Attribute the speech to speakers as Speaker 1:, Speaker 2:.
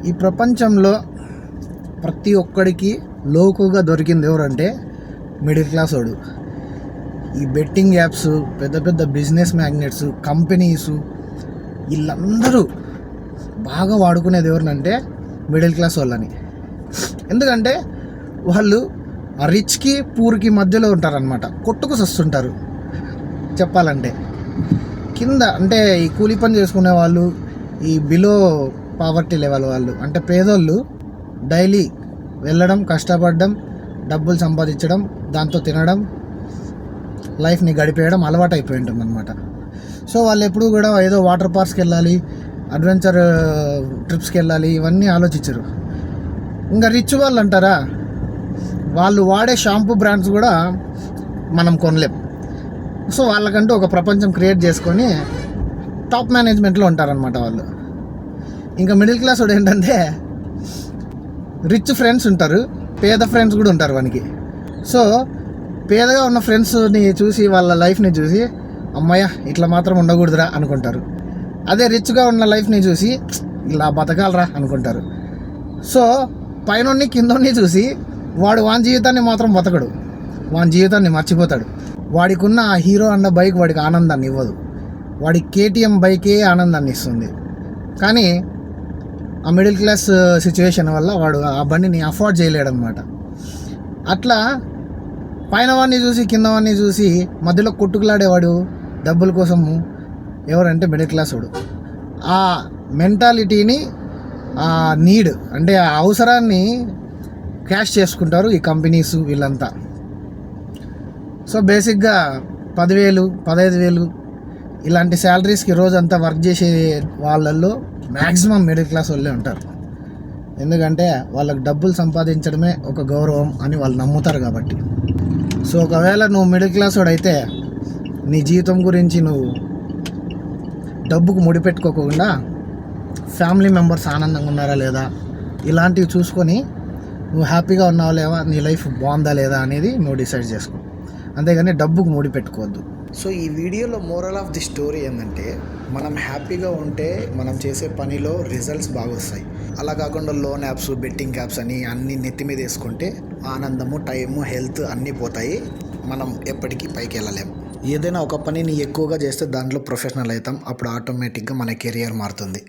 Speaker 1: ఈ ప్రపంచంలో ప్రతి ఒక్కడికి లోకుగా దొరికింది ఎవరంటే మిడిల్ క్లాస్ వాడు. ఈ బెట్టింగ్ యాప్స్, పెద్ద పెద్ద బిజినెస్ మ్యాగ్నెట్స్, కంపెనీసు, వీళ్ళందరూ బాగా వాడుకునేది ఎవరినంటే మిడిల్ క్లాస్ వాళ్ళని. ఎందుకంటే వాళ్ళు ఆ రిచ్కి పూర్కి మధ్యలో ఉంటారనమాట. కొట్టుకు వస్తుంటారు చెప్పాలంటే. కింద అంటే ఈ కూలి పని చేసుకునే వాళ్ళు, ఈ బిలో పావర్టీ లెవెల్ వాళ్ళు అంటే పేదోళ్ళు డైలీ వెళ్ళడం, కష్టపడడం, డబ్బులు సంపాదించడం, దాంతో తినడం, లైఫ్ని గడిపేయడం అలవాటు అయిపోయి ఉంటుంది అనమాట. సో వాళ్ళు ఎప్పుడు కూడా ఏదో వాటర్ పార్క్స్కి వెళ్ళాలి, అడ్వెంచర్ ట్రిప్స్కి వెళ్ళాలి, ఇవన్నీ ఆలోచించరు. ఇంకా రిచ్ వాళ్ళు అంటారా, వాళ్ళు వాడే షాంపూ బ్రాండ్స్ కూడా మనం కొనలేం. సో వాళ్ళకంటూ ఒక ప్రపంచం క్రియేట్ చేసుకొని టాప్ మేనేజ్మెంట్లో ఉంటారనమాట వాళ్ళు. ఇంకా మిడిల్ క్లాస్ వాడు ఏంటంటే రిచ్ ఫ్రెండ్స్ ఉంటారు, పేద ఫ్రెండ్స్ కూడా ఉంటారు వానికి. సో పేదగా ఉన్న ఫ్రెండ్స్ని చూసి, వాళ్ళ లైఫ్ని చూసి, అమ్మయ్య ఇట్లా మాత్రం ఉండకూడదురా అనుకుంటారు. అదే రిచ్గా ఉన్న లైఫ్ని చూసి ఇలా బతకాలరా అనుకుంటారు. సో పైనోడిని కిందోడిని చూసి వాడు వాని జీవితాన్ని మాత్రం బతకడు, వాని జీవితాన్ని మర్చిపోతాడు. వాడికి ఉన్న ఆ హీరో అన్న బైక్ వాడికి ఆనందాన్ని ఇవ్వదు, వాడి కేటీఎం బైకే ఆనందాన్ని ఇస్తుంది. కానీ ఆ మిడిల్ క్లాస్ సిచ్యువేషన్ వల్ల వాడు ఆ బండిని అఫోర్డ్ చేయలేడనమాట. అట్లా పైన వాడిని చూసి కింద వాడిని చూసి మధ్యలో కొట్టుకులాడేవాడు డబ్బుల కోసము ఎవరంటే మిడిల్ క్లాస్ వాడు. ఆ మెంటాలిటీని, ఆ నీడ్ అంటే ఆ అవసరాన్ని క్యాష్ చేసుకుంటారు ఈ కంపెనీస్ వీళ్ళంతా. సో బేసిక్గా 10,000, 15,000 ఇలాంటి శాలరీస్కి రోజంతా వర్క్ చేసే వాళ్ళల్లో మ్యాక్సిమం మిడిల్ క్లాస్ వాళ్ళే ఉంటారు. ఎందుకంటే వాళ్ళకి డబ్బులు సంపాదించడమే ఒక గౌరవం అని వాళ్ళు నమ్ముతారు కాబట్టి. సో ఒకవేళ నువ్వు మిడిల్ క్లాస్ వాడు అయితే నీ జీవితం గురించి నువ్వు డబ్బుకు ముడిపెట్టుకోకుండా ఫ్యామిలీ మెంబర్స్ ఆనందంగా ఉన్నారా లేదా ఇలాంటివి చూసుకొని నువ్వు హ్యాపీగా ఉన్నావా లేవా, నీ లైఫ్ బాగుందా లేదా అనేది నువ్వు డిసైడ్ చేసుకో. అంతేగాని డబ్బుకు ముడిపెట్టుకోవద్దు. సో ఈ వీడియోలో మోరల్ ఆఫ్ ది స్టోరీ ఏంటంటే, మనం హ్యాపీగా ఉంటే మనం చేసే పనిలో రిజల్ట్స్ బాగా వస్తాయి. అలా కాకుండా లోన్ యాప్స్, బెట్టింగ్ యాప్స్ అని అన్నీ నెత్తి మీద వేసుకుంటే ఆనందము, టైము, హెల్త్ అన్నీ పోతాయి. మనం ఎప్పటికీ పైకి వెళ్ళలేము. ఏదైనా ఒక పనిని ఎక్కువగా చేస్తే దాంట్లో ప్రొఫెషనల్ అవుతాం. అప్పుడు ఆటోమేటిక్గా మన కెరియర్ మారుతుంది.